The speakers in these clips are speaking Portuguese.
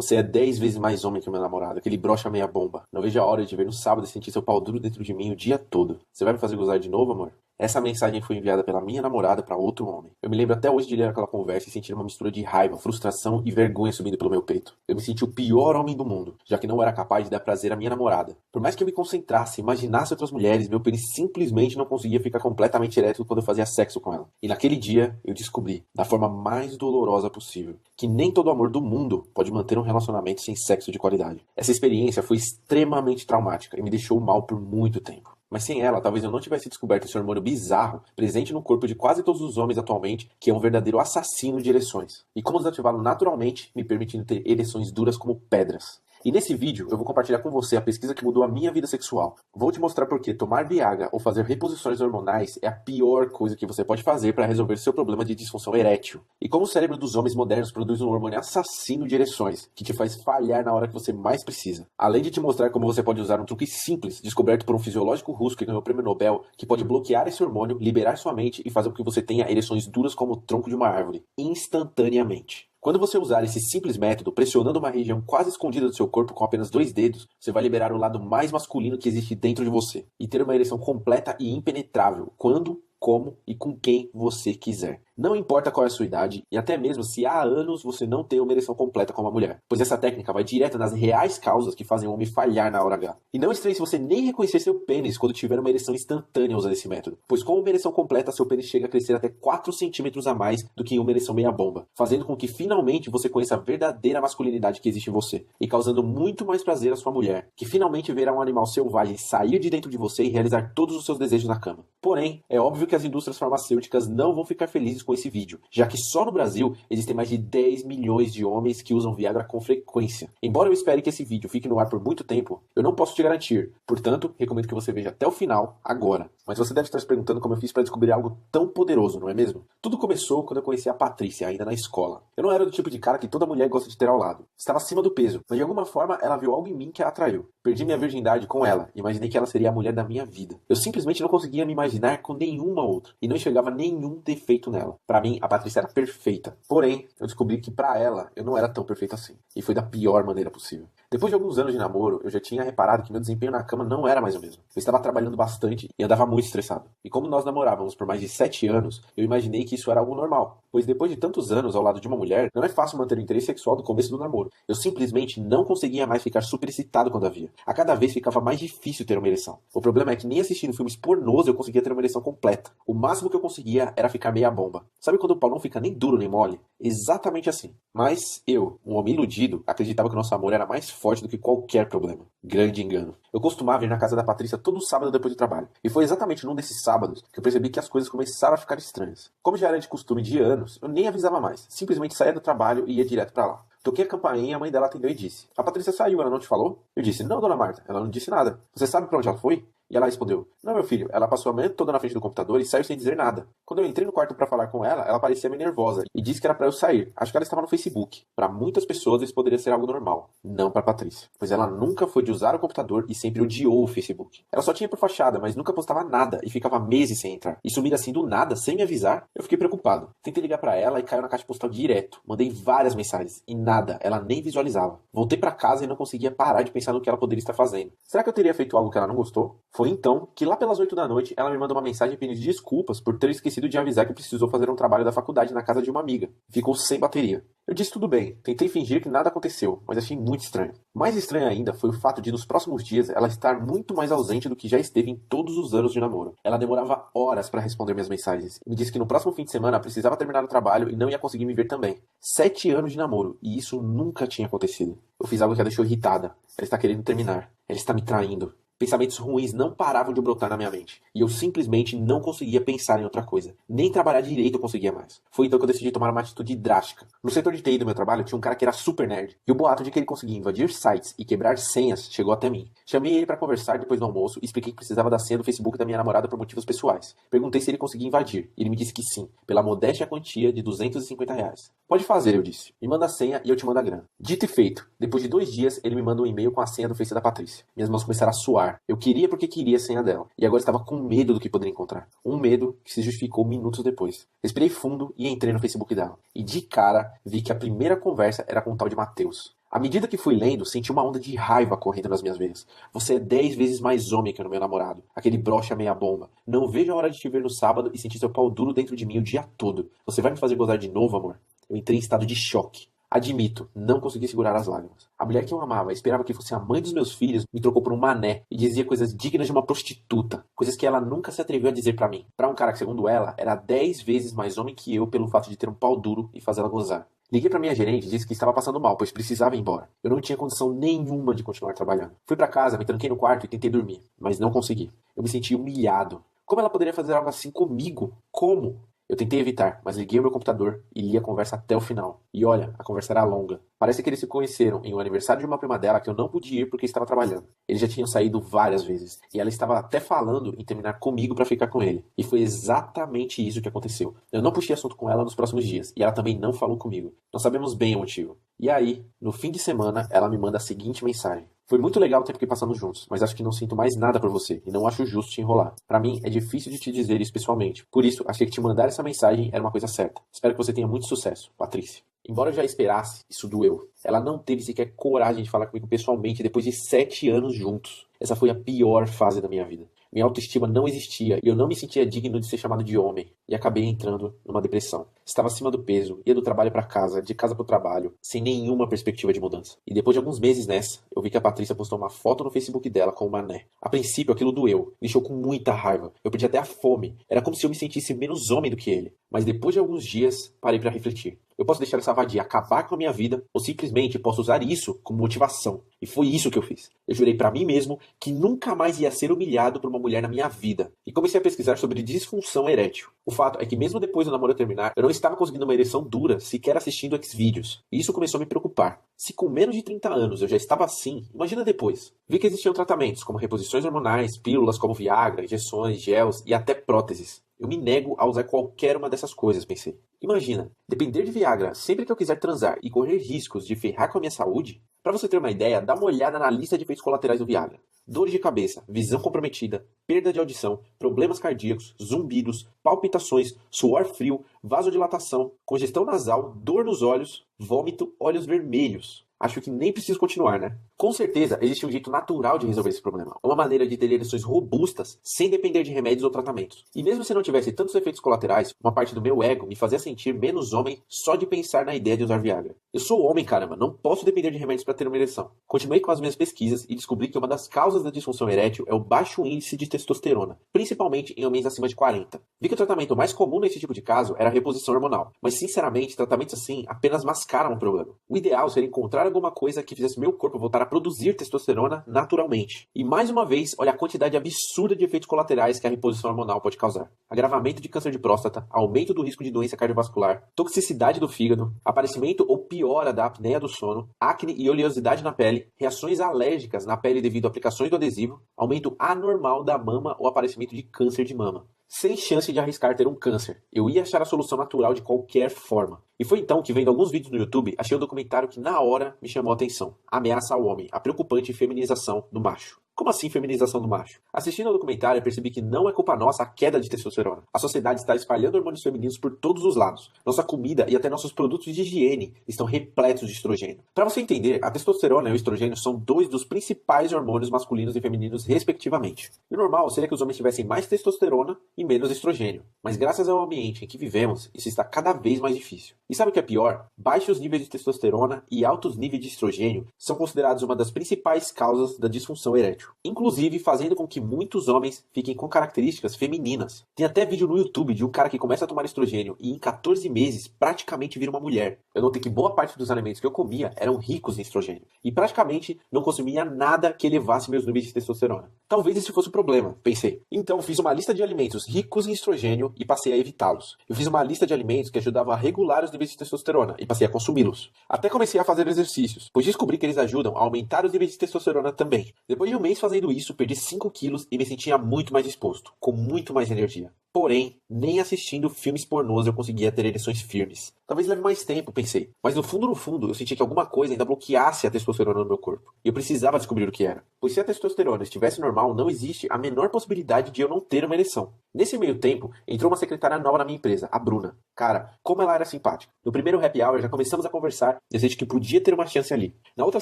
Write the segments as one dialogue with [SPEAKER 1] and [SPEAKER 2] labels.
[SPEAKER 1] Você é 10 vezes mais homem que o meu namorado, aquele broxa meia bomba. Não vejo a hora de ver no sábado e sentir seu pau duro dentro de mim o dia todo. Você vai me fazer gozar de novo, amor? Essa mensagem foi enviada pela minha namorada para outro homem. Eu me lembro até hoje de ler aquela conversa e sentir uma mistura de raiva, frustração e vergonha subindo pelo meu peito. Eu me senti o pior homem do mundo, já que não era capaz de dar prazer à minha namorada. Por mais que eu me concentrasse, imaginasse outras mulheres, meu pênis simplesmente não conseguia ficar completamente ereto quando eu fazia sexo com ela. E naquele dia, eu descobri, da forma mais dolorosa possível, que nem todo amor do mundo pode manter um relacionamento sem sexo de qualidade. Essa experiência foi extremamente traumática e me deixou mal por muito tempo. Mas sem ela, talvez eu não tivesse descoberto esse hormônio bizarro, presente no corpo de quase todos os homens atualmente, que é um verdadeiro assassino de ereções. E como desativá-lo naturalmente, me permitindo ter ereções duras como pedras. E nesse vídeo eu vou compartilhar com você a pesquisa que mudou a minha vida sexual. Vou te mostrar por que tomar Viagra ou fazer reposições hormonais é a pior coisa que você pode fazer para resolver seu problema de disfunção erétil. E como o cérebro dos homens modernos produz um hormônio assassino de ereções, que te faz falhar na hora que você mais precisa. Além de te mostrar como você pode usar um truque simples, descoberto por um fisiológico russo que ganhou o prêmio Nobel, que pode bloquear esse hormônio, liberar sua mente e fazer com que você tenha ereções duras como o tronco de uma árvore, instantaneamente. Quando você usar esse simples método, pressionando uma região quase escondida do seu corpo com apenas 2 dedos, você vai liberar o lado mais masculino que existe dentro de você e ter uma ereção completa e impenetrável quando, como e com quem você quiser. Não importa qual é a sua idade e até mesmo se há anos você não tem uma ereção completa como a mulher, pois essa técnica vai direto nas reais causas que fazem o homem falhar na hora H. E não estranhe se você nem reconhecer seu pênis quando tiver uma ereção instantânea usando esse método, pois com uma ereção completa seu pênis chega a crescer até 4 centímetros a mais do que em uma ereção meia bomba, fazendo com que finalmente você conheça a verdadeira masculinidade que existe em você e causando muito mais prazer à sua mulher, que finalmente verá um animal selvagem sair de dentro de você e realizar todos os seus desejos na cama. Porém, é óbvio que as indústrias farmacêuticas não vão ficar felizes com esse vídeo, já que só no Brasil existem mais de 10 milhões de homens que usam Viagra com frequência. Embora eu espere que esse vídeo fique no ar por muito tempo, eu não posso te garantir. Portanto, recomendo que você veja até o final, agora. Mas você deve estar se perguntando como eu fiz para descobrir algo tão poderoso, não é mesmo? Tudo começou quando eu conheci a Patrícia, ainda na escola. Eu não era do tipo de cara que toda mulher gosta de ter ao lado. Estava acima do peso, mas de alguma forma ela viu algo em mim que a atraiu. Perdi minha virgindade com ela e imaginei que ela seria a mulher da minha vida. Eu simplesmente não conseguia me imaginar com nenhuma outra e não enxergava nenhum defeito nela. Para mim, a Patrícia era perfeita. Porém, eu descobri que para ela eu não era tão perfeito assim. E foi da pior maneira possível. Depois de alguns anos de namoro, eu já tinha reparado que meu desempenho na cama não era mais o mesmo. Eu estava trabalhando bastante e andava muito estressado. E como nós namorávamos por mais de 7 anos, eu imaginei que isso era algo normal. Pois depois de tantos anos ao lado de uma mulher, não é fácil manter o interesse sexual do começo do namoro. Eu simplesmente não conseguia mais ficar super excitado quando a via. A cada vez ficava mais difícil ter uma ereção. O problema é que nem assistindo filmes pornôs eu conseguia ter uma ereção completa. O máximo que eu conseguia era ficar meia bomba. Sabe quando o pau não fica nem duro nem mole? Exatamente assim. Mas eu, um homem iludido, acreditava que o nosso amor era mais forte do que qualquer problema. Grande engano. Eu costumava ir na casa da Patrícia todo sábado depois do trabalho. E foi exatamente num desses sábados que eu percebi que as coisas começaram a ficar estranhas. Como já era de costume de anos, eu nem avisava mais. Simplesmente saía do trabalho e ia direto pra lá. Toquei a campainha e a mãe dela atendeu e disse: "A Patrícia saiu, ela não te falou?" Eu disse: "Não, dona Marta, ela não disse nada. Você sabe pra onde ela foi?" E ela respondeu: "Não, meu filho, ela passou a manhã toda na frente do computador e saiu sem dizer nada. Quando eu entrei no quarto pra falar com ela, ela parecia meio nervosa e disse que era pra eu sair. Acho que ela estava no Facebook." Pra muitas pessoas isso poderia ser algo normal, não pra Patrícia, pois ela nunca foi de usar o computador e sempre odiou o Facebook. Ela só tinha por fachada, mas nunca postava nada e ficava meses sem entrar. E sumir assim do nada, sem me avisar, eu fiquei preocupado. Tentei ligar pra ela e caiu na caixa postal direto. Mandei várias mensagens e nada, ela nem visualizava. Voltei pra casa e não conseguia parar de pensar no que ela poderia estar fazendo. Será que eu teria feito algo que ela não gostou? Foi então que lá pelas 8 da noite ela me mandou uma mensagem pedindo desculpas por ter esquecido de avisar que precisou fazer um trabalho da faculdade na casa de uma amiga. Ficou sem bateria. Eu disse tudo bem, tentei fingir que nada aconteceu, mas achei muito estranho. Mais estranho ainda foi o fato de nos próximos dias ela estar muito mais ausente do que já esteve em todos os anos de namoro. Ela demorava horas para responder minhas mensagens e me disse que no próximo fim de semana precisava terminar o trabalho e não ia conseguir me ver também. 7 anos de namoro e isso nunca tinha acontecido. Eu fiz algo que a deixou irritada. Ela está querendo terminar. Ela está me traindo. Pensamentos ruins não paravam de brotar na minha mente. E eu simplesmente não conseguia pensar em outra coisa. Nem trabalhar direito eu conseguia mais. Foi então que eu decidi tomar uma atitude drástica. No setor de TI do meu trabalho tinha um cara que era super nerd. E o boato de que ele conseguia invadir sites e quebrar senhas chegou até mim. Chamei ele para conversar depois do almoço e expliquei que precisava da senha do Facebook da minha namorada por motivos pessoais. Perguntei se ele conseguia invadir. E ele me disse que sim, pela modéstia quantia de R$ 250. Pode fazer, eu disse. Me manda a senha e eu te mando a grana. Dito e feito. Depois de 2 dias, ele me manda um e-mail com a senha do Face da Patrícia. Minhas mãos começaram a suar. Eu queria porque queria a senha dela. E agora estava com medo do que poderia encontrar. Um medo que se justificou minutos depois. Respirei fundo e entrei no Facebook dela. E de cara, vi que a primeira conversa era com o tal de Matheus. À medida que fui lendo, senti uma onda de raiva correndo nas minhas veias. Você é 10 vezes mais homem que o meu namorado. Aquele broxa meia bomba. Não vejo a hora de te ver no sábado e sentir seu pau duro dentro de mim o dia todo. Você vai me fazer gozar de novo, amor? Eu entrei em estado de choque. Admito, não consegui segurar as lágrimas. A mulher que eu amava, esperava que fosse a mãe dos meus filhos, me trocou por um mané e dizia coisas dignas de uma prostituta. Coisas que ela nunca se atreveu a dizer pra mim. Pra um cara que, segundo ela, era 10 vezes mais homem que eu pelo fato de ter um pau duro e fazê-la gozar. Liguei pra minha gerente e disse que estava passando mal, pois precisava ir embora. Eu não tinha condição nenhuma de continuar trabalhando. Fui pra casa, me tranquei no quarto e tentei dormir, mas não consegui. Eu me senti humilhado. Como ela poderia fazer algo assim comigo? Como? Eu tentei evitar, mas liguei o meu computador e li a conversa até o final. E olha, a conversa era longa. Parece que eles se conheceram em um aniversário de uma prima dela que eu não pude ir porque estava trabalhando. Eles já tinham saído várias vezes, e ela estava até falando em terminar comigo para ficar com ele. E foi exatamente isso que aconteceu. Eu não puxei assunto com ela nos próximos dias, e ela também não falou comigo. Nós sabemos bem o motivo. E aí, no fim de semana, ela me manda a seguinte mensagem. Foi muito legal o tempo que passamos juntos, mas acho que não sinto mais nada por você e não acho justo te enrolar. Pra mim, é difícil de te dizer isso pessoalmente. Por isso, achei que te mandar essa mensagem era uma coisa certa. Espero que você tenha muito sucesso, Patrícia. Embora eu já esperasse, isso doeu. Ela não teve sequer coragem de falar comigo pessoalmente depois de 7 anos juntos. Essa foi a pior fase da minha vida. Minha autoestima não existia e eu não me sentia digno de ser chamado de homem. E acabei entrando numa depressão. Estava acima do peso, ia do trabalho para casa, de casa para o trabalho, sem nenhuma perspectiva de mudança. E depois de alguns meses nessa, eu vi que a Patrícia postou uma foto no Facebook dela com o mané. A princípio aquilo doeu, me deixou com muita raiva. Eu perdi até a fome. Era como se eu me sentisse menos homem do que ele. Mas depois de alguns dias, parei para refletir. Eu posso deixar essa vadia acabar com a minha vida ou simplesmente posso usar isso como motivação. E foi isso que eu fiz. Eu jurei pra mim mesmo que nunca mais ia ser humilhado por uma mulher na minha vida. E comecei a pesquisar sobre disfunção erétil. O fato é que mesmo depois do namoro terminar, eu não estava conseguindo uma ereção dura sequer assistindo Xvideos. E isso começou a me preocupar. Se com menos de 30 anos eu já estava assim, imagina depois. Vi que existiam tratamentos como reposições hormonais, pílulas como Viagra, injeções, gels e até próteses. Eu me nego a usar qualquer uma dessas coisas, pensei. Imagina, depender de Viagra sempre que eu quiser transar e correr riscos de ferrar com a minha saúde? Pra você ter uma ideia, dá uma olhada na lista de efeitos colaterais do Viagra. Dores de cabeça, visão comprometida, perda de audição, problemas cardíacos, zumbidos, palpitações, suor frio, vasodilatação, congestão nasal, dor nos olhos, vômito, olhos vermelhos. Acho que nem preciso continuar, né? Com certeza, existe um jeito natural de resolver esse problema. Uma maneira de ter ereções robustas, sem depender de remédios ou tratamentos. E mesmo se não tivesse tantos efeitos colaterais, uma parte do meu ego me fazia sentir menos homem só de pensar na ideia de usar Viagra. Eu sou homem, caramba, não posso depender de remédios para ter uma ereção. Continuei com as minhas pesquisas e descobri que uma das causas da disfunção erétil é o baixo índice de testosterona, principalmente em homens acima de 40. Vi que o tratamento mais comum nesse tipo de caso era a reposição hormonal, mas sinceramente, tratamentos assim apenas mascaram o problema. O ideal seria encontrar alguma coisa que fizesse meu corpo voltar a produzir testosterona naturalmente. E mais uma vez, olha a quantidade absurda de efeitos colaterais que a reposição hormonal pode causar. Agravamento de câncer de próstata, aumento do risco de doença cardiovascular, toxicidade do fígado, aparecimento ou piora da apneia do sono, acne e oleosidade na pele, reações alérgicas na pele devido a aplicações do adesivo, aumento anormal da mama ou aparecimento de câncer de mama. Sem chance de arriscar ter um câncer. Eu ia achar a solução natural de qualquer forma. E foi então que, vendo alguns vídeos no YouTube, achei um documentário que na hora me chamou a atenção. Ameaça ao Homem, a preocupante feminização do macho. Como assim feminização do macho? Assistindo ao documentário, eu percebi que não é culpa nossa a queda de testosterona. A sociedade está espalhando hormônios femininos por todos os lados. Nossa comida e até nossos produtos de higiene estão repletos de estrogênio. Para você entender, a testosterona e o estrogênio são dois dos principais hormônios masculinos e femininos, respectivamente. E o normal seria que os homens tivessem mais testosterona e menos estrogênio. Mas graças ao ambiente em que vivemos, isso está cada vez mais difícil. E sabe o que é pior? Baixos níveis de testosterona e altos níveis de estrogênio são considerados uma das principais causas da disfunção erétil. Inclusive fazendo com que muitos homens fiquem com características femininas. Tem até vídeo no YouTube de um cara que começa a tomar estrogênio e em 14 meses praticamente vira uma mulher. Eu notei que boa parte dos alimentos que eu comia eram ricos em estrogênio e praticamente não consumia nada que elevasse meus níveis de testosterona. Talvez esse fosse o problema, pensei. Então fiz uma lista de alimentos ricos em estrogênio e passei a evitá-los. Eu fiz uma lista de alimentos que ajudavam a regular os níveis de testosterona e passei a consumi-los. Até comecei a fazer exercícios, pois descobri que eles ajudam a aumentar os níveis de testosterona também. Depois de um mês fazendo isso, perdi 5 quilos e me sentia muito mais disposto, com muito mais energia. Porém, nem assistindo filmes pornôs eu conseguia ter ereções firmes. Talvez leve mais tempo, pensei. Mas no fundo, eu senti que alguma coisa ainda bloqueasse a testosterona no meu corpo. E eu precisava descobrir o que era. Pois se a testosterona estivesse normal, não existe a menor possibilidade de eu não ter uma ereção. Nesse meio tempo, entrou uma secretária nova na minha empresa, a Bruna. Cara, como ela era simpática. No primeiro happy hour já começamos a conversar e eu senti que podia ter uma chance ali. Na outra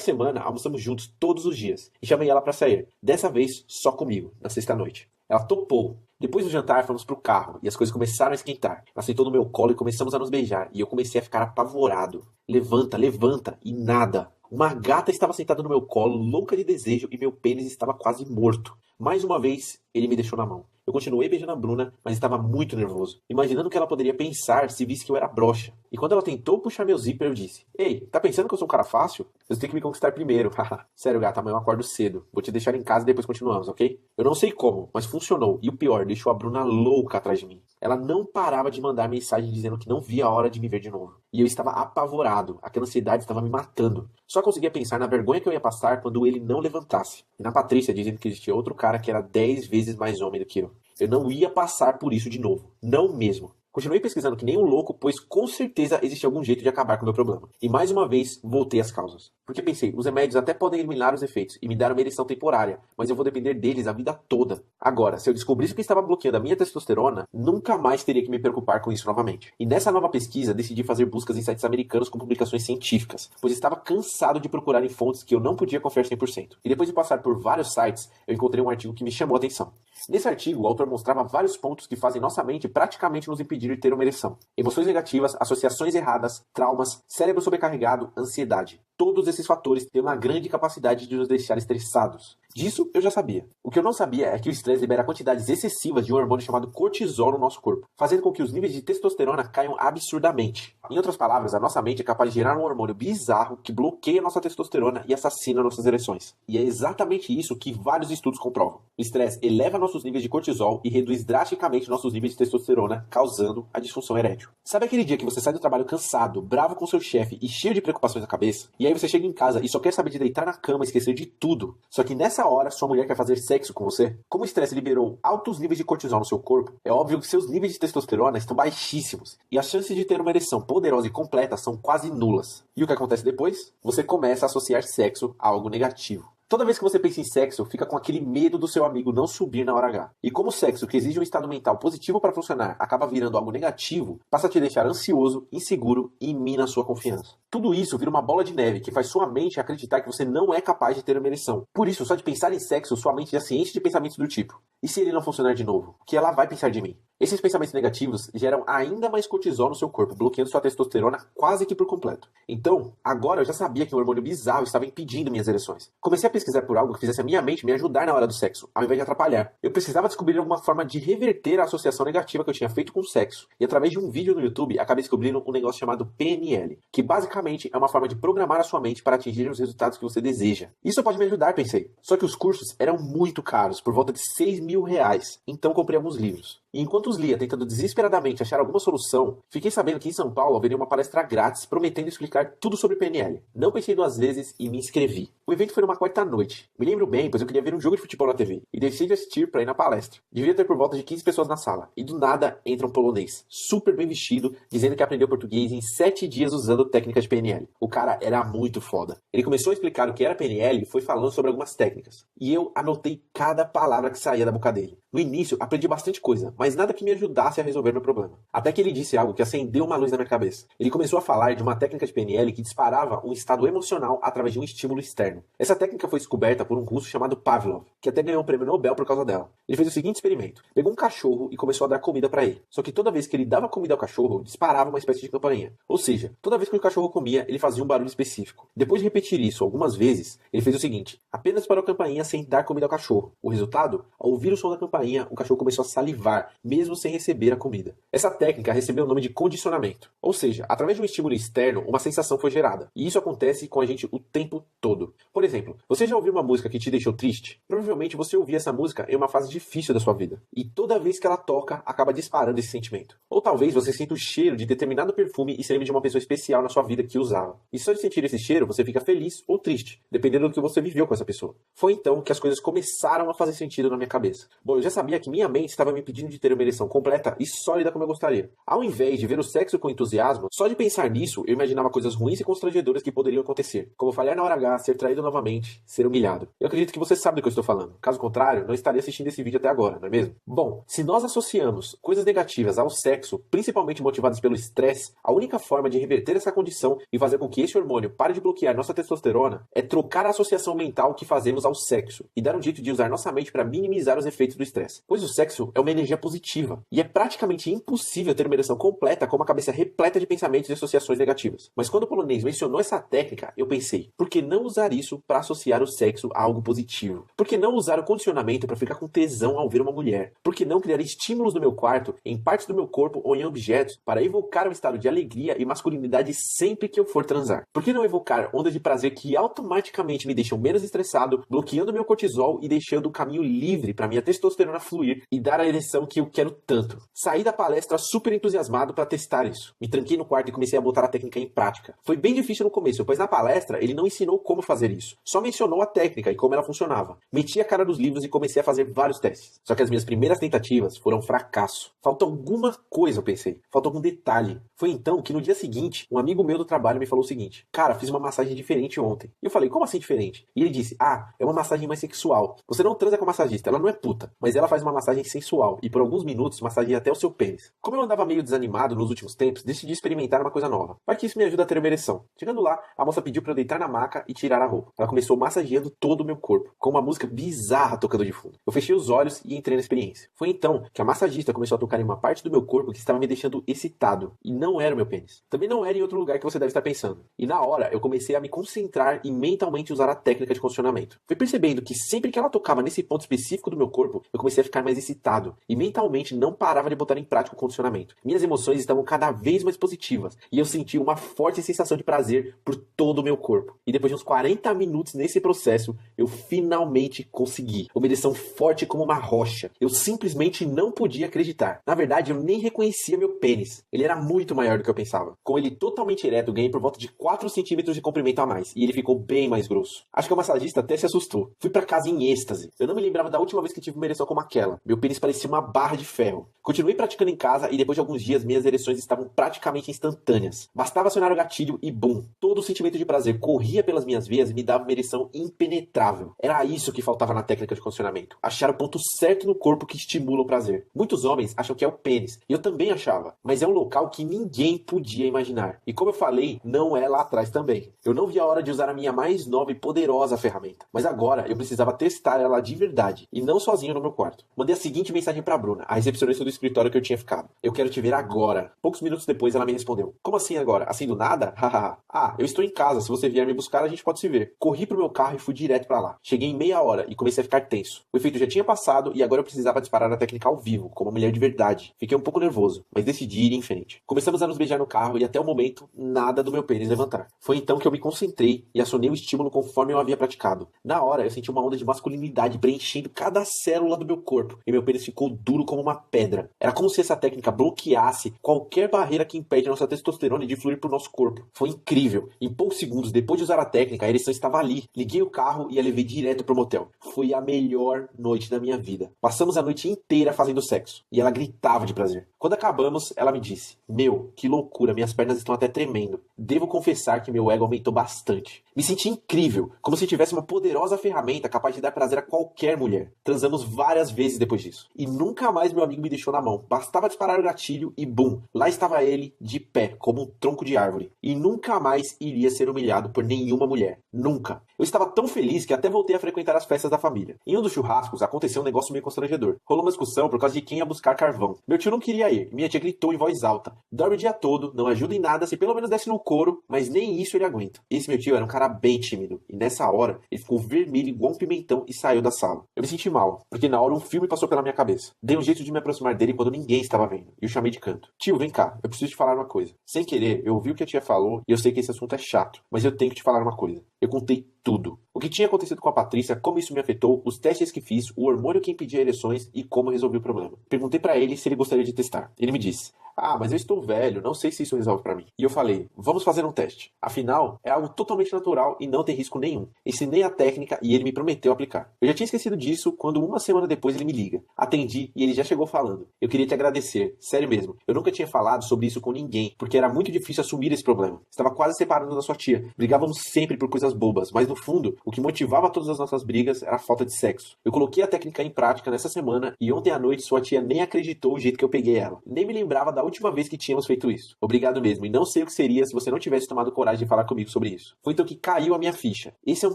[SPEAKER 1] semana, almoçamos juntos todos os dias e chamei ela pra sair. Dessa vez, só comigo, na sexta-noite. Ela topou. Depois do jantar, fomos pro carro e as coisas começaram a esquentar. Ela sentou no meu colo e começamos a nos beijar e eu comecei a ficar apavorado. Levanta, levanta e nada. Uma gata estava sentada no meu colo, louca de desejo, e meu pênis estava quase morto. Mais uma vez, ele me deixou na mão. Eu continuei beijando a Bruna, mas estava muito nervoso, imaginando o que ela poderia pensar se visse que eu era broxa. E quando ela tentou puxar meu zíper, eu disse: Ei, tá pensando que eu sou um cara fácil? Você tem que me conquistar primeiro. Sério, gata, amanhã eu acordo cedo. Vou te deixar em casa e depois continuamos, ok? Eu não sei como, mas funcionou. E o pior, deixou a Bruna louca atrás de mim. Ela não parava de mandar mensagem dizendo que não via a hora de me ver de novo. E eu estava apavorado. Aquela ansiedade estava me matando. Só conseguia pensar na vergonha que eu ia passar quando ele não levantasse. E na Patrícia dizendo que existia outro cara que era 10 vezes mais homem do que eu. Eu não ia passar por isso de novo. Não mesmo. Continuei pesquisando que nem um louco, pois com certeza existia algum jeito de acabar com o meu problema. E mais uma vez, voltei às causas. Porque pensei, os remédios até podem eliminar os efeitos e me dar uma ereção temporária, mas eu vou depender deles a vida toda. Agora, se eu descobrisse o que estava bloqueando a minha testosterona, nunca mais teria que me preocupar com isso novamente. E nessa nova pesquisa, decidi fazer buscas em sites americanos com publicações científicas, pois estava cansado de procurar em fontes que eu não podia confiar 100%. E depois de passar por vários sites, eu encontrei um artigo que me chamou a atenção. Nesse artigo, o autor mostrava vários pontos que fazem nossa mente praticamente nos impedir de ter uma ereção. Emoções negativas, associações erradas, traumas, cérebro sobrecarregado, ansiedade. Todos esses fatores têm uma grande capacidade de nos deixar estressados. Disso eu já sabia. O que eu não sabia é que o estresse libera quantidades excessivas de um hormônio chamado cortisol no nosso corpo, fazendo com que os níveis de testosterona caiam absurdamente. Em outras palavras, a nossa mente é capaz de gerar um hormônio bizarro que bloqueia nossa testosterona e assassina nossas ereções. E é exatamente isso que vários estudos comprovam. O estresse eleva nossos níveis de cortisol e reduz drasticamente nossos níveis de testosterona, causando a disfunção erétil. Sabe aquele dia que você sai do trabalho cansado, bravo com seu chefe e cheio de preocupações na cabeça? E aí você chega em casa e só quer saber de deitar na cama e esquecer de tudo. Só que nessa hora, sua mulher quer fazer sexo com você? Como o estresse liberou altos níveis de cortisol no seu corpo, é óbvio que seus níveis de testosterona estão baixíssimos. E as chances de ter uma ereção poderosa e completa são quase nulas. E o que acontece depois? Você começa a associar sexo a algo negativo. Toda vez que você pensa em sexo, fica com aquele medo do seu amigo não subir na hora H. E como o sexo, que exige um estado mental positivo para funcionar, acaba virando algo negativo, passa a te deixar ansioso, inseguro e mina a sua confiança. Tudo isso vira uma bola de neve que faz sua mente acreditar que você não é capaz de ter uma ereção. Por isso, só de pensar em sexo, sua mente já se enche de pensamentos do tipo: e se ele não funcionar de novo? O que ela vai pensar de mim? Esses pensamentos negativos geram ainda mais cortisol no seu corpo, bloqueando sua testosterona quase que por completo. Então, agora eu já sabia que um hormônio bizarro estava impedindo minhas ereções. Comecei a pesquisar por algo que fizesse a minha mente me ajudar na hora do sexo, ao invés de atrapalhar. Eu precisava descobrir alguma forma de reverter a associação negativa que eu tinha feito com o sexo. E através de um vídeo no YouTube, acabei descobrindo um negócio chamado PNL, que basicamente é uma forma de programar a sua mente para atingir os resultados que você deseja. Isso pode me ajudar, pensei. Só que os cursos eram muito caros, por volta de R$ 6.000. Então comprei alguns livros. E enquanto os lia tentando desesperadamente achar alguma solução, fiquei sabendo que em São Paulo haveria uma palestra grátis prometendo explicar tudo sobre PNL. Não pensei duas vezes e me inscrevi. O evento foi numa quarta-noite. Me lembro bem, pois eu queria ver um jogo de futebol na TV e decidi assistir para ir na palestra. Devia ter por volta de 15 pessoas na sala. E do nada entra um polonês, super bem vestido, dizendo que aprendeu português em 7 dias usando técnicas de PNL. O cara era muito foda. Ele começou a explicar o que era PNL e foi falando sobre algumas técnicas. E eu anotei cada palavra que saía da boca dele. No início, aprendi bastante coisa, mas nada que me ajudasse a resolver meu problema. Até que ele disse algo que acendeu uma luz na minha cabeça. Ele começou a falar de uma técnica de PNL que disparava um estado emocional através de um estímulo externo. Essa técnica foi descoberta por um russo chamado Pavlov, que até ganhou um prêmio Nobel por causa dela. Ele fez o seguinte experimento. Pegou um cachorro e começou a dar comida para ele. Só que toda vez que ele dava comida ao cachorro, disparava uma espécie de campainha. Ou seja, toda vez que o cachorro comia, ele fazia um barulho específico. Depois de repetir isso algumas vezes, ele fez o seguinte. Apenas disparou a campainha sem dar comida ao cachorro. O resultado? Ao ouvir o som da campainha, o cachorro começou a salivar, mesmo sem receber a comida. Essa técnica recebeu o nome de condicionamento. Ou seja, através de um estímulo externo, uma sensação foi gerada. E isso acontece com a gente o tempo todo. Por exemplo, você já ouviu uma música que te deixou triste? Provavelmente você ouvia essa música em uma fase difícil da sua vida. E toda vez que ela toca, acaba disparando esse sentimento. Ou talvez você sinta o cheiro de determinado perfume e se lembre de uma pessoa especial na sua vida que usava. E só de sentir esse cheiro, você fica feliz ou triste, dependendo do que você viveu com essa pessoa. Foi então que as coisas começaram a fazer sentido na minha cabeça. Bom, eu já sabia que minha mente estava me impedindo de ter uma ereção completa e sólida como eu gostaria. Ao invés de ver o sexo com entusiasmo, só de pensar nisso, eu imaginava coisas ruins e constrangedoras que poderiam acontecer, como falhar na hora H, ser traído novamente, ser humilhado. Eu acredito que você sabe do que eu estou falando. Caso contrário, não estaria assistindo esse vídeo até agora, não é mesmo? Bom, se nós associamos coisas negativas ao sexo, principalmente motivadas pelo estresse, a única forma de reverter essa condição e fazer com que esse hormônio pare de bloquear nossa testosterona é trocar a associação mental que fazemos ao sexo e dar um jeito de usar nossa mente para minimizar os efeitos do estresse. Pois o sexo é uma energia positiva e é praticamente impossível ter uma ereção completa com uma cabeça repleta de pensamentos e associações negativas. Mas quando o polonês mencionou essa técnica, eu pensei, por que não usar isso para associar o sexo a algo positivo? Por que não usar o condicionamento para ficar com tesão ao ver uma mulher? Por que não criar estímulos no meu quarto, em partes do meu corpo ou em objetos, para evocar um estado de alegria e masculinidade sempre que eu for transar? Por que não evocar ondas de prazer que automaticamente me deixam menos estressado, bloqueando meu cortisol e deixando o caminho livre para minha testosterona fluir e dar a ereção que eu quero tanto? Saí da palestra super entusiasmado para testar isso. Me tranquei no quarto e comecei a botar a técnica em prática. Foi bem difícil no começo, pois na palestra ele não ensinou como fazer isso. Só mencionou a técnica e como ela funcionava. Meti a cara nos livros e comecei a fazer vários testes. Só que as minhas primeiras tentativas foram um fracasso. Falta alguma coisa, eu pensei. Falta algum detalhe. Foi então que no dia seguinte, um amigo meu do trabalho me falou o seguinte: cara, fiz uma massagem diferente ontem. E eu falei, como assim diferente? E ele disse, é uma massagem mais sexual. Você não transa com a massagista, ela não é puta, mas ela faz uma massagem sensual e por alguns minutos massageia até o seu pênis. Como eu andava meio desanimado nos últimos tempos, decidi experimentar uma coisa nova. Vai que isso me ajuda a ter uma ereção. Chegando lá, a moça pediu pra eu deitar na maca e tirar a roupa. Ela começou massageando todo o meu corpo, com uma música bizarra tocando de fundo. Eu fechei os olhos e entrei na experiência. Foi então que a massagista começou a tocar em uma parte do meu corpo que estava me deixando excitado. E não era o meu pênis. Também não era em outro lugar que você deve estar pensando. E na hora, eu comecei a me concentrar e mentalmente usar a técnica de condicionamento. Fui percebendo que sempre que ela tocava nesse ponto específico do meu corpo, eu comecei a ficar mais excitado. E mentalmente não parava de botar em prática o condicionamento. Minhas emoções estavam cada vez mais positivas. E eu senti uma forte sensação de prazer por todo o meu corpo. E depois de uns 40 minutos nesse processo, eu finalmente consegui. Uma ereção forte como uma rocha. Eu simplesmente não podia acreditar. Na verdade, eu nem reconhecia meu pênis. Ele era muito maior do que eu pensava. Com ele totalmente ereto, eu ganhei por volta de 4 centímetros de comprimento a mais. E ele ficou bem mais grosso. Acho que o massagista até se assustou. Fui pra casa em êxtase. Eu não me lembrava da última vez que tive uma ereção como aquela. Meu pênis parecia uma barra de ferro. Continuei praticando em casa e depois de alguns dias minhas ereções estavam praticamente instantâneas. Bastava acionar o gatilho e bum! Todo o sentimento de prazer corria pelas minhas veias e me dava uma ereção impenetrável. Era isso que faltava na técnica de condicionamento. Achar o ponto certo no corpo que estimula o prazer. Muitos homens acham que é o pênis. E eu também achava. Mas é um local que ninguém podia imaginar. E como eu falei, não é lá atrás também. Eu não vi a hora de usar a minha mais nova e poderosa ferramenta. Mas agora eu precisava testar ela de verdade. E não sozinho no meu quarto. Mandei a seguinte mensagem pra Bruna, a recepcionista do escritório que eu tinha ficado. Eu quero te ver agora. Poucos minutos depois ela me respondeu. Como assim agora? Assim do nada? Hahaha. Eu estou em casa. Se você vier me buscar, a gente pode se ver. Corri pro meu carro e fui direto pra lá. Cheguei em meia hora e comecei a ficar tenso. O efeito já tinha passado e agora eu precisava disparar a técnica ao vivo, como uma mulher de verdade. Fiquei um pouco nervoso, mas decidi ir em frente. Começamos a nos beijar no carro e até o momento, nada do meu pênis levantar. Foi então que eu me concentrei e acionei o estímulo conforme eu havia praticado. Na hora, eu senti uma onda de masculinidade preenchendo cada célula do meu corpo e meu pênis ficou duro como uma pedra. Era como se essa técnica bloqueasse qualquer barreira que impede nossa testosterona de fluir pro nosso corpo. Foi incrível. Em poucos segundos, depois de usar a técnica, a ereção estava ali. Liguei o carro e a levei direto pro motel. Foi a melhor noite da minha vida. Passamos a noite inteira fazendo sexo. E ela gritava de prazer. Quando acabamos, ela me disse: meu, que loucura, minhas pernas estão até tremendo. Devo confessar que meu ego aumentou bastante. Me senti incrível, como se tivesse uma poderosa ferramenta capaz de dar prazer a qualquer mulher. Transamos várias vezes depois disso. E nunca mais meu amigo me deixou na mão. Bastava disparar o gatilho e bum, lá estava ele, de pé, como um tronco de árvore. E nunca mais iria ser humilhado por nenhuma mulher. Nunca. Eu estava tão feliz que até voltei a frequentar as festas da família. Em um dos churrascos, aconteceu um negócio meio constrangedor. Rolou uma discussão por causa de quem ia buscar carvão. Meu tio não queria ir, e minha tia gritou em voz alta: dorme o dia todo, não ajuda em nada, se pelo menos desce no couro, mas nem isso ele aguenta. Esse meu tio era um cara bem tímido, e nessa hora, ele ficou vermelho igual um pimentão e saiu da sala. Eu me senti mal, porque na hora um filme passou pela minha cabeça. Dei um jeito de me aproximar dele quando ninguém estava vendo, e o chamei de canto. Tio, vem cá, eu preciso te falar uma coisa. Sem querer, eu ouvi o que a tia falou, e eu sei que esse assunto é chato, mas eu tenho que te falar uma coisa. Eu contei tudo. O que tinha acontecido com a Patrícia, como isso me afetou, os testes que fiz, o hormônio que impedia ereções e como resolvi o problema. Perguntei pra ele se ele gostaria de testar. Ele me disse: Ah, mas eu estou velho, não sei se isso resolve pra mim. E eu falei, vamos fazer um teste. Afinal, é algo totalmente natural e não tem risco nenhum. Ensinei a técnica e ele me prometeu aplicar. Eu já tinha esquecido disso quando uma semana depois ele me liga. Atendi e ele já chegou falando. Eu queria te agradecer, sério mesmo. Eu nunca tinha falado sobre isso com ninguém, porque era muito difícil assumir esse problema. Estava quase separando da sua tia. Brigávamos sempre por coisas bobas, mas no fundo, o que motivava todas as nossas brigas era a falta de sexo. Eu coloquei a técnica em prática nessa semana e ontem à noite sua tia nem acreditou o jeito que eu peguei ela. Nem me lembrava da última vez que tínhamos feito isso. Obrigado mesmo, e não sei o que seria se você não tivesse tomado coragem de falar comigo sobre isso. Foi então que caiu a minha ficha. Esse é um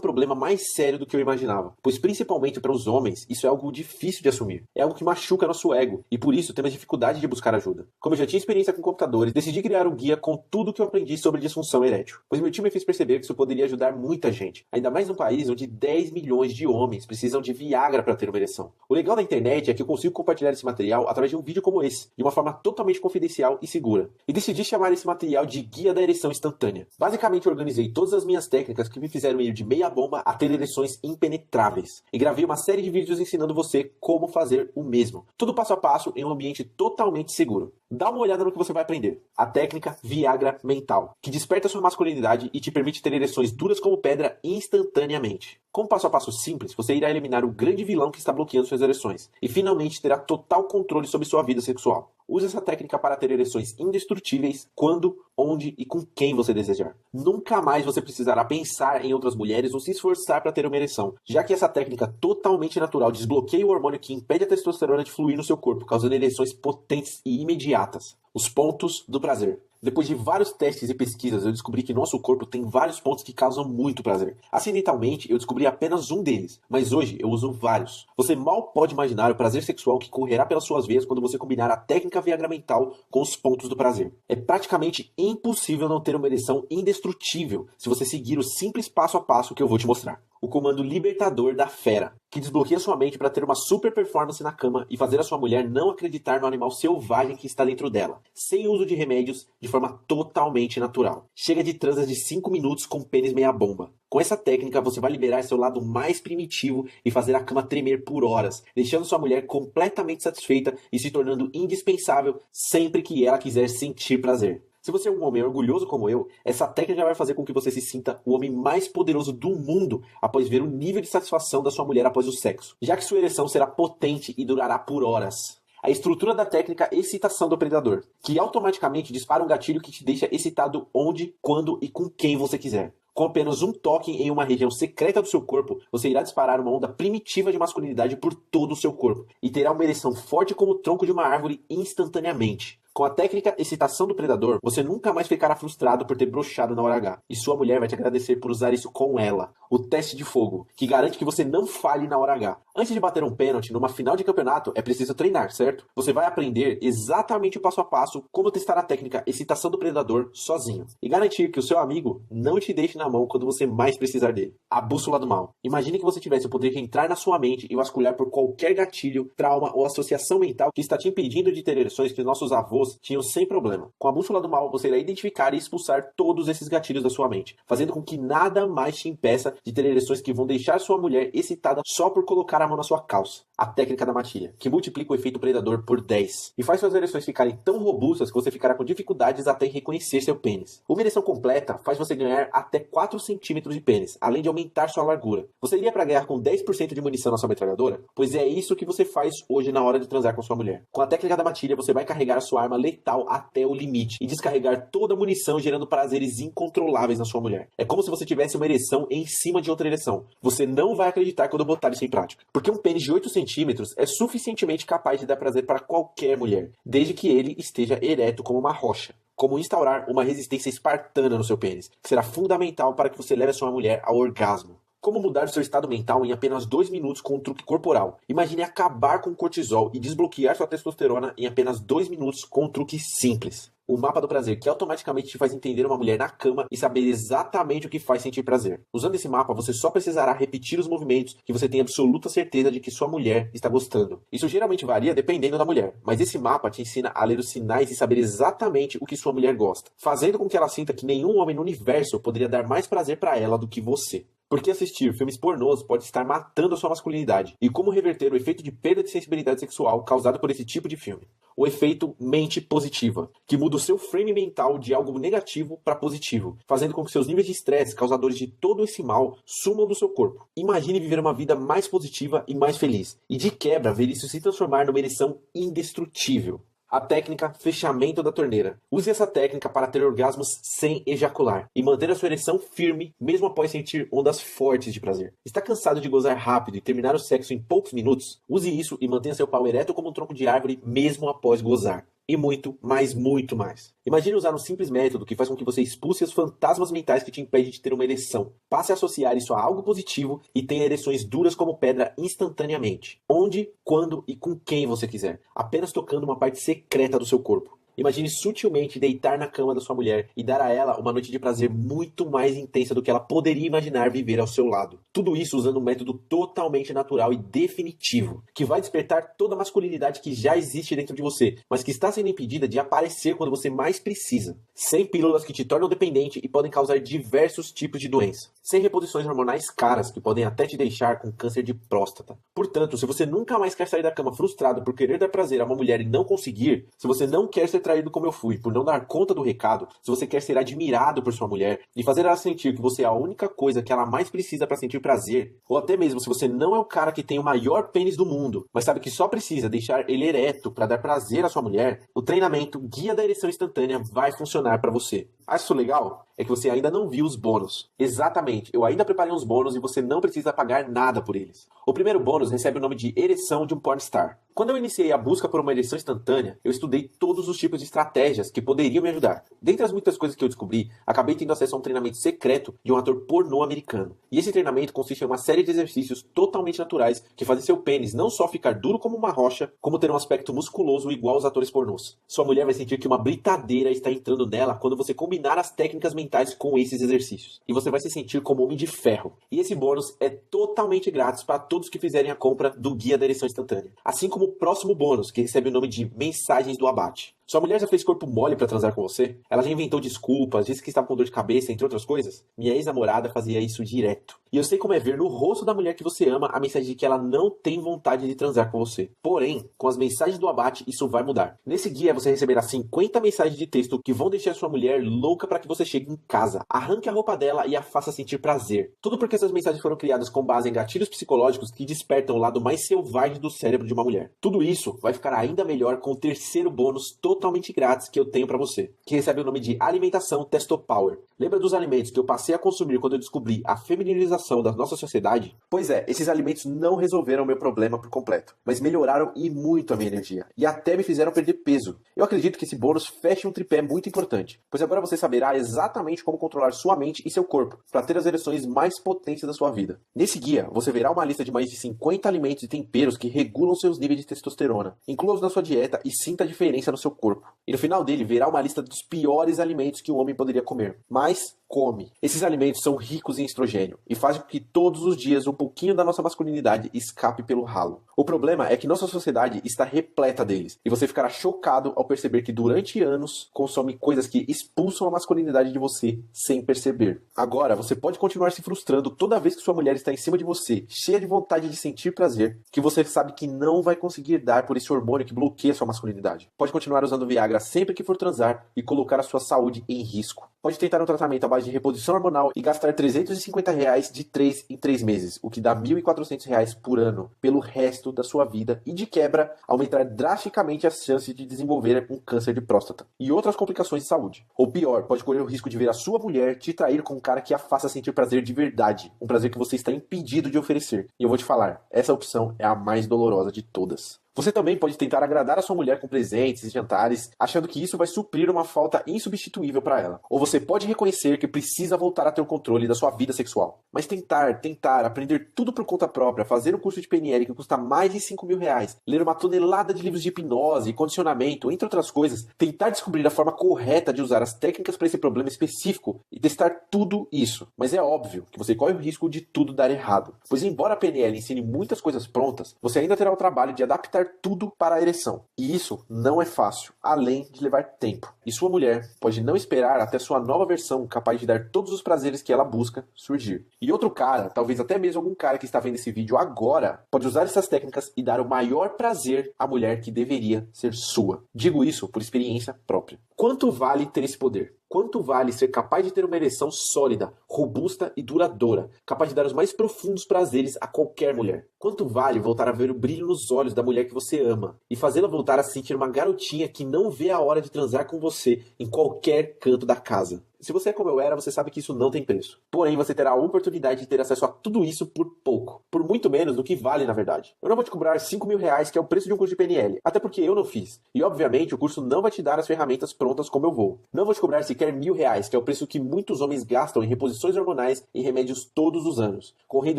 [SPEAKER 1] problema mais sério do que eu imaginava, pois principalmente para os homens, isso é algo difícil de assumir. É algo que machuca nosso ego, e por isso temos dificuldade de buscar ajuda. Como eu já tinha experiência com computadores, decidi criar um guia com tudo que eu aprendi sobre disfunção erétil, pois meu time me fez perceber que isso poderia ajudar muita gente, ainda mais num país onde 10 milhões de homens precisam de Viagra para ter uma ereção. O legal da internet é que eu consigo compartilhar esse material através de um vídeo como esse, de uma forma totalmente confidencial e segura. E decidi chamar esse material de Guia da Ereção Instantânea. Basicamente, eu organizei todas as minhas técnicas que me fizeram ir de meia bomba a ter ereções impenetráveis. E gravei uma série de vídeos ensinando você como fazer o mesmo. Tudo passo a passo em um ambiente totalmente seguro. Dá uma olhada no que você vai aprender. A técnica Viagra Mental, que desperta sua masculinidade e te permite ter ereções duras como pedra instantaneamente. Com um passo a passo simples, você irá eliminar o grande vilão que está bloqueando suas ereções e finalmente terá total controle sobre sua vida sexual. Use essa técnica para ter ereções indestrutíveis quando, onde e com quem você desejar. Nunca mais você precisará pensar em outras mulheres ou se esforçar para ter uma ereção, já que essa técnica totalmente natural desbloqueia o hormônio que impede a testosterona de fluir no seu corpo, causando ereções potentes e imediatas. Os pontos do prazer. Depois de vários testes e pesquisas, eu descobri que nosso corpo tem vários pontos que causam muito prazer. Acidentalmente, eu descobri apenas um deles, mas hoje eu uso vários. Você mal pode imaginar o prazer sexual que correrá pelas suas veias quando você combinar a técnica Viagra Mental com os pontos do prazer. É praticamente impossível não ter uma ereção indestrutível se você seguir o simples passo a passo que eu vou te mostrar. O comando libertador da fera, que desbloqueia sua mente para ter uma super performance na cama e fazer a sua mulher não acreditar no animal selvagem que está dentro dela, sem uso de remédios, de forma totalmente natural. Chega de transas de 5 minutos com pênis meia bomba. Com essa técnica, você vai liberar seu lado mais primitivo e fazer a cama tremer por horas, deixando sua mulher completamente satisfeita e se tornando indispensável sempre que ela quiser sentir prazer. Se você é um homem orgulhoso como eu, essa técnica vai fazer com que você se sinta o homem mais poderoso do mundo após ver o nível de satisfação da sua mulher após o sexo, já que sua ereção será potente e durará por horas. A estrutura da técnica excitação do predador, que automaticamente dispara um gatilho que te deixa excitado onde, quando e com quem você quiser. Com apenas um toque em uma região secreta do seu corpo, você irá disparar uma onda primitiva de masculinidade por todo o seu corpo e terá uma ereção forte como o tronco de uma árvore instantaneamente. Com a técnica excitação do predador, você nunca mais ficará frustrado por ter broxado na hora H. E sua mulher vai te agradecer por usar isso com ela. O teste de fogo, que garante que você não falhe na hora H. Antes de bater um pênalti numa final de campeonato, é preciso treinar, certo? Você vai aprender exatamente o passo a passo como testar a técnica excitação do predador sozinho. E garantir que o seu amigo não te deixe na mão quando você mais precisar dele. A bússola do mal. Imagine que você tivesse o poder de entrar na sua mente e vasculhar por qualquer gatilho, trauma ou associação mental que está te impedindo de ter ereções que nossos avós tinham sem problema. Com a bússola do mal, você irá identificar e expulsar todos esses gatilhos da sua mente, fazendo com que nada mais te impeça de ter ereções que vão deixar sua mulher excitada só por colocar a mão na sua calça. A técnica da matilha, que multiplica o efeito predador por 10 e faz suas ereções ficarem tão robustas que você ficará com dificuldades até em reconhecer seu pênis. Uma ereção completa faz você ganhar até 4 centímetros de pênis, além de aumentar sua largura. Você iria para ganhar com 10% de munição na sua metralhadora? Pois é isso que você faz hoje na hora de transar com sua mulher. Com a técnica da matilha, você vai carregar a sua arma letal até o limite e descarregar toda a munição, gerando prazeres incontroláveis na sua mulher. É como se você tivesse uma ereção em cima de outra ereção. Você não vai acreditar quando eu botar isso em prática. Porque um pênis de 8 centímetros é suficientemente capaz de dar prazer para qualquer mulher, desde que ele esteja ereto como uma rocha. Como instaurar uma resistência espartana no seu pênis, que será fundamental para que você leve a sua mulher ao orgasmo. Como mudar o seu estado mental em apenas 2 minutos com um truque corporal. Imagine acabar com o cortisol e desbloquear sua testosterona em apenas 2 minutos com um truque simples. O mapa do prazer, que automaticamente te faz entender uma mulher na cama e saber exatamente o que faz sentir prazer. Usando esse mapa, você só precisará repetir os movimentos que você tem absoluta certeza de que sua mulher está gostando. Isso geralmente varia dependendo da mulher, mas esse mapa te ensina a ler os sinais e saber exatamente o que sua mulher gosta, fazendo com que ela sinta que nenhum homem no universo poderia dar mais prazer para ela do que você. Por que assistir filmes pornôs pode estar matando a sua masculinidade? E como reverter o efeito de perda de sensibilidade sexual causado por esse tipo de filme? O efeito mente positiva, que muda o seu frame mental de algo negativo para positivo, fazendo com que seus níveis de estresse, causadores de todo esse mal, sumam do seu corpo. Imagine viver uma vida mais positiva e mais feliz, e de quebra ver isso se transformar numa ereção indestrutível. A técnica fechamento da torneira. Use essa técnica para ter orgasmos sem ejacular e manter a sua ereção firme mesmo após sentir ondas fortes de prazer. Está cansado de gozar rápido e terminar o sexo em poucos minutos? Use isso e mantenha seu pau ereto como um tronco de árvore mesmo após gozar. E muito, mas muito mais. Imagine usar um simples método que faz com que você expulse os fantasmas mentais que te impedem de ter uma ereção. Passe a associar isso a algo positivo e tenha ereções duras como pedra instantaneamente. Onde, quando e com quem você quiser. Apenas tocando uma parte secreta do seu corpo. Imagine sutilmente deitar na cama da sua mulher e dar a ela uma noite de prazer muito mais intensa do que ela poderia imaginar viver ao seu lado. Tudo isso usando um método totalmente natural e definitivo, que vai despertar toda a masculinidade que já existe dentro de você, mas que está sendo impedida de aparecer quando você mais precisa. Sem pílulas que te tornam dependente e podem causar diversos tipos de doença. Sem reposições hormonais caras que podem até te deixar com câncer de próstata. Portanto, se você nunca mais quer sair da cama frustrado por querer dar prazer a uma mulher e não conseguir, se você não quer ser traído como eu fui por não dar conta do recado, se você quer ser admirado por sua mulher e fazer ela sentir que você é a única coisa que ela mais precisa para sentir prazer, ou até mesmo se você não é o cara que tem o maior pênis do mundo, mas sabe que só precisa deixar ele ereto para dar prazer à sua mulher, o treinamento Guia da Ereção Instantânea vai funcionar para você. Acha isso legal? É que você ainda não viu os bônus. Exatamente, eu ainda preparei uns bônus e você não precisa pagar nada por eles. O primeiro bônus recebe o nome de Ereção de um Pornstar. Quando eu iniciei a busca por uma ereção instantânea, eu estudei todos os tipos de estratégias que poderiam me ajudar. Dentre as muitas coisas que eu descobri, acabei tendo acesso a um treinamento secreto de um ator pornô americano. E esse treinamento consiste em uma série de exercícios totalmente naturais que fazem seu pênis não só ficar duro como uma rocha, como ter um aspecto musculoso igual aos atores pornôs. Sua mulher vai sentir que uma britadeira está entrando nela quando você combinar as técnicas mentais com esses exercícios. E você vai se sentir como homem de ferro. E esse bônus é totalmente grátis para todos que fizerem a compra do Guia da Ereção Instantânea. Assim como o próximo bônus, que recebe o nome de Mensagens do Abate. Sua mulher já fez corpo mole pra transar com você? Ela já inventou desculpas, disse que estava com dor de cabeça, entre outras coisas? Minha ex-namorada fazia isso direto. E eu sei como é ver no rosto da mulher que você ama a mensagem de que ela não tem vontade de transar com você. Porém, com as mensagens do abate, isso vai mudar. Nesse guia você receberá 50 mensagens de texto que vão deixar sua mulher louca para que você chegue em casa, arranque a roupa dela e a faça sentir prazer. Tudo porque essas mensagens foram criadas com base em gatilhos psicológicos que despertam o lado mais selvagem do cérebro de uma mulher. Tudo isso vai ficar ainda melhor com o terceiro bônus totalmente grátis que eu tenho pra você, que recebe o nome de Alimentação Testopower. Lembra dos alimentos que eu passei a consumir quando eu descobri a femininização da nossa sociedade? Pois é, esses alimentos não resolveram o meu problema por completo, mas melhoraram e muito a minha energia, e até me fizeram perder peso. Eu acredito que esse bônus feche um tripé muito importante, pois agora você saberá exatamente como controlar sua mente e seu corpo, para ter as ereções mais potentes da sua vida. Nesse guia, você verá uma lista de mais de 50 alimentos e temperos que regulam seus níveis de testosterona. Inclua-os na sua dieta e sinta a diferença no seu corpo. E no final dele verá uma lista dos piores alimentos que um homem poderia comer. Mas come. Esses alimentos são ricos em estrogênio e fazem com que todos os dias um pouquinho da nossa masculinidade escape pelo ralo. O problema é que nossa sociedade está repleta deles e você ficará chocado ao perceber que durante anos consome coisas que expulsam a masculinidade de você sem perceber. Agora você pode continuar se frustrando toda vez que sua mulher está em cima de você, cheia de vontade de sentir prazer, que você sabe que não vai conseguir dar por esse hormônio que bloqueia sua masculinidade. Pode continuar usando Viagra sempre que for transar e colocar a sua saúde em risco. Pode tentar um tratamento à base de reposição hormonal e gastar R$350 de 3 em 3 meses, o que dá R$1.400 por ano, pelo resto da sua vida e, de quebra, aumentar drasticamente as chances de desenvolver um câncer de próstata e outras complicações de saúde. Ou pior, pode correr o risco de ver a sua mulher te trair com um cara que a faça sentir prazer de verdade, um prazer que você está impedido de oferecer. E eu vou te falar, essa opção é a mais dolorosa de todas. Você também pode tentar agradar a sua mulher com presentes e jantares, achando que isso vai suprir uma falta insubstituível para ela. Ou você pode reconhecer que precisa voltar a ter o controle da sua vida sexual. Mas tentar, aprender tudo por conta própria, fazer um curso de PNL que custa mais de R$5.000, ler uma tonelada de livros de hipnose e condicionamento, entre outras coisas, tentar descobrir a forma correta de usar as técnicas para esse problema específico e testar tudo isso. Mas é óbvio que você corre o risco de tudo dar errado. Pois embora a PNL ensine muitas coisas prontas, você ainda terá o trabalho de adaptar dar tudo para a ereção. E isso não é fácil, além de levar tempo. E sua mulher pode não esperar até sua nova versão capaz de dar todos os prazeres que ela busca surgir. E outro cara, talvez até mesmo algum cara que está vendo esse vídeo agora, pode usar essas técnicas e dar o maior prazer à mulher que deveria ser sua. Digo isso por experiência própria. Quanto vale ter esse poder? Quanto vale ser capaz de ter uma ereção sólida, robusta e duradoura, capaz de dar os mais profundos prazeres a qualquer mulher? Quanto vale voltar a ver o brilho nos olhos da mulher que você ama e fazê-la voltar a se sentir uma garotinha que não vê a hora de transar com você em qualquer canto da casa? Se você é como eu era, você sabe que isso não tem preço. Porém, você terá a oportunidade de ter acesso a tudo isso por pouco. Por muito menos do que vale, na verdade. Eu não vou te cobrar R$5.000, que é o preço de um curso de PNL. Até porque eu não fiz. E, obviamente, o curso não vai te dar as ferramentas prontas como eu vou. Não vou te cobrar sequer R$1.000, que é o preço que muitos homens gastam em reposições hormonais e remédios todos os anos, correndo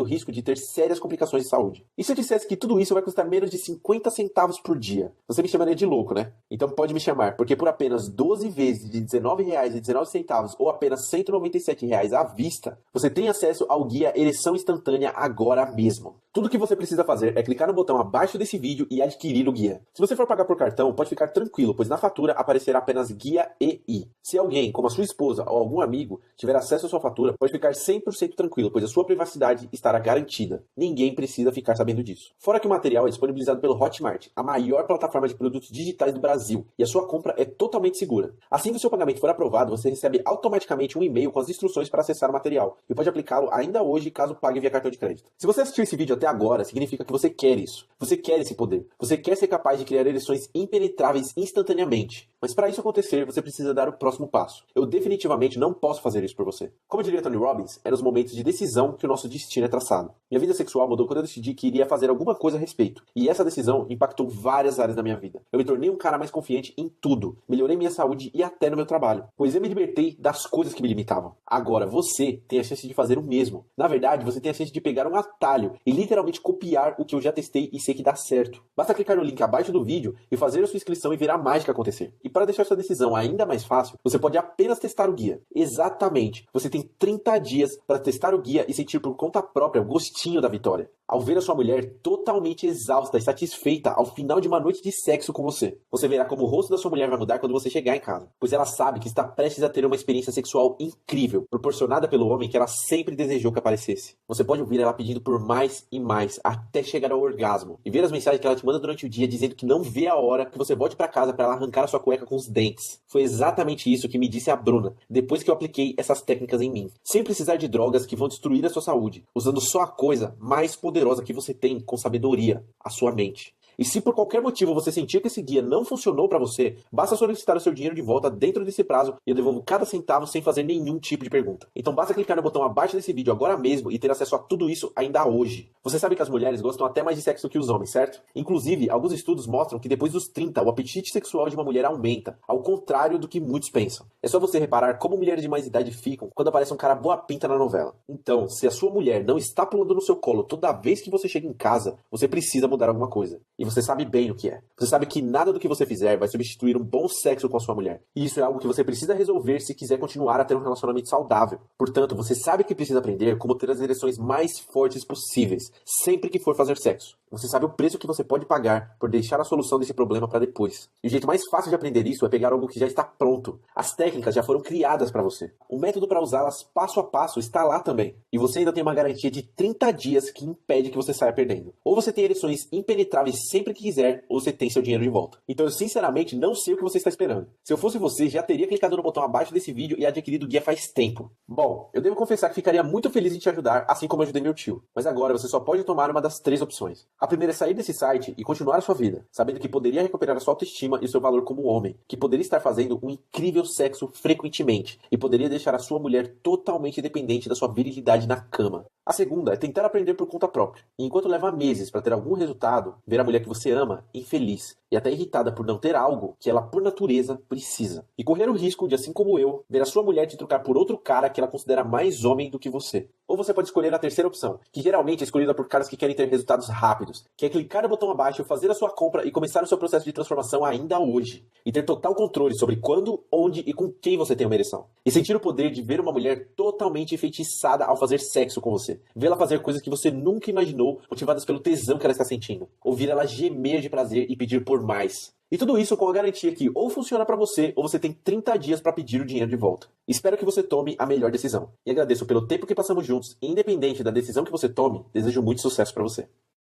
[SPEAKER 1] o risco de ter sérias complicações de saúde. E se eu dissesse que tudo isso vai custar menos de 50 centavos por dia? Você me chamaria de louco, né? Então pode me chamar, porque por apenas 12 vezes de R$19,19 ou apenas R$197 à vista, você tem acesso ao guia Ereção Instantânea agora mesmo. Tudo que você precisa fazer é clicar no botão abaixo desse vídeo e adquirir o guia. Se você for pagar por cartão, pode ficar tranquilo, pois na fatura aparecerá apenas guia EI. Se alguém, como a sua esposa ou algum amigo, tiver acesso à sua fatura, pode ficar 100% tranquilo, pois a sua privacidade estará garantida. Ninguém precisa ficar sabendo disso. Fora que o material é disponibilizado pelo Hotmart, a maior plataforma de produtos digitais do Brasil, e a sua compra é totalmente segura. Assim que o seu pagamento for aprovado, você recebe automaticamente um e-mail com as instruções para acessar o material, e pode aplicá-lo ainda hoje caso pague via cartão de crédito. Se você assistiu esse vídeo até agora, significa que você quer isso. Você quer esse poder. Você quer ser capaz de criar ereções impenetráveis instantaneamente. Mas para isso acontecer, você precisa dar o próximo passo. Eu definitivamente não posso fazer isso por você. Como diria Tony Robbins, é nos momentos de decisão que o nosso destino é traçado. Minha vida sexual mudou quando eu decidi que iria fazer alguma coisa a respeito. E essa decisão impactou várias áreas da minha vida. Eu me tornei um cara mais confiante em tudo. Melhorei minha saúde e até no meu trabalho. Pois eu me libertei das coisas que me limitavam. Agora você tem a chance de fazer o mesmo. Na verdade, você tem a chance de pegar um atalho e literalmente copiar o que eu já testei e sei que dá certo. Basta clicar no link abaixo do vídeo e fazer a sua inscrição e ver a mágica acontecer. E para deixar sua decisão ainda mais fácil, você pode apenas testar o guia. Exatamente. Você tem 30 dias para testar o guia e sentir por conta própria o gostinho da vitória. Ao ver a sua mulher totalmente exausta e satisfeita ao final de uma noite de sexo com você. Você verá como o rosto da sua mulher vai mudar quando você chegar em casa. Pois ela sabe que está prestes a ter uma experiência sexual incrível, proporcionada pelo homem que ela sempre desejou que aparecesse. Você pode ouvir ela pedindo por mais e mais, até chegar ao orgasmo. E ver as mensagens que ela te manda durante o dia dizendo que não vê a hora que você volte para casa para ela arrancar a sua cueca com os dentes. Foi exatamente isso que me disse a Bruna, depois que eu apliquei essas técnicas em mim. Sem precisar de drogas que vão destruir a sua saúde, usando só a coisa mais poderosa que você tem com sabedoria, a sua mente. E se por qualquer motivo você sentir que esse guia não funcionou para você, basta solicitar o seu dinheiro de volta dentro desse prazo e eu devolvo cada centavo sem fazer nenhum tipo de pergunta. Então basta clicar no botão abaixo desse vídeo agora mesmo e ter acesso a tudo isso ainda hoje. Você sabe que as mulheres gostam até mais de sexo do que os homens, certo? Inclusive, alguns estudos mostram que depois dos 30, o apetite sexual de uma mulher aumenta, ao contrário do que muitos pensam. É só você reparar como mulheres de mais idade ficam quando aparece um cara boa pinta na novela. Então, se a sua mulher não está pulando no seu colo toda vez que você chega em casa, você precisa mudar alguma coisa. E você sabe bem o que é. Você sabe que nada do que você fizer vai substituir um bom sexo com a sua mulher. E isso é algo que você precisa resolver se quiser continuar a ter um relacionamento saudável. Portanto, você sabe que precisa aprender como ter as ereções mais fortes possíveis, sempre que for fazer sexo. Você sabe o preço que você pode pagar por deixar a solução desse problema para depois. E o jeito mais fácil de aprender isso é pegar algo que já está pronto. As técnicas já foram criadas para você. O método para usá-las passo a passo está lá também. E você ainda tem uma garantia de 30 dias que impede que você saia perdendo. Ou você tem ereções impenetráveis sempre que quiser, ou você tem seu dinheiro de volta. Então eu sinceramente não sei o que você está esperando. Se eu fosse você, já teria clicado no botão abaixo desse vídeo e adquirido o guia faz tempo. Bom, eu devo confessar que ficaria muito feliz em te ajudar, assim como eu ajudei meu tio. Mas agora você só pode tomar uma das 3 opções. A primeira é sair desse site e continuar a sua vida, sabendo que poderia recuperar a sua autoestima e o seu valor como homem, que poderia estar fazendo um incrível sexo frequentemente e poderia deixar a sua mulher totalmente dependente da sua virilidade na cama. A segunda é tentar aprender por conta própria. E enquanto leva meses para ter algum resultado, ver a mulher que você ama infeliz e até irritada por não ter algo que ela por natureza precisa. E correr o risco de, assim como eu, ver a sua mulher te trocar por outro cara que ela considera mais homem do que você. Ou você pode escolher a terceira opção, que geralmente é escolhida por caras que querem ter resultados rápidos, que é clicar no botão abaixo, fazer a sua compra e começar o seu processo de transformação ainda hoje. E ter total controle sobre quando, onde e com quem você tem uma ereção. E sentir o poder de ver uma mulher totalmente enfeitiçada ao fazer sexo com você. Vê-la fazer coisas que você nunca imaginou, motivadas pelo tesão que ela está sentindo. Ouvir ela gemer de prazer e pedir por mais. E tudo isso com a garantia que ou funciona pra você, ou você tem 30 dias pra pedir o dinheiro de volta. Espero que você tome a melhor decisão. E agradeço pelo tempo que passamos juntos. E independente da decisão que você tome, desejo muito sucesso pra você.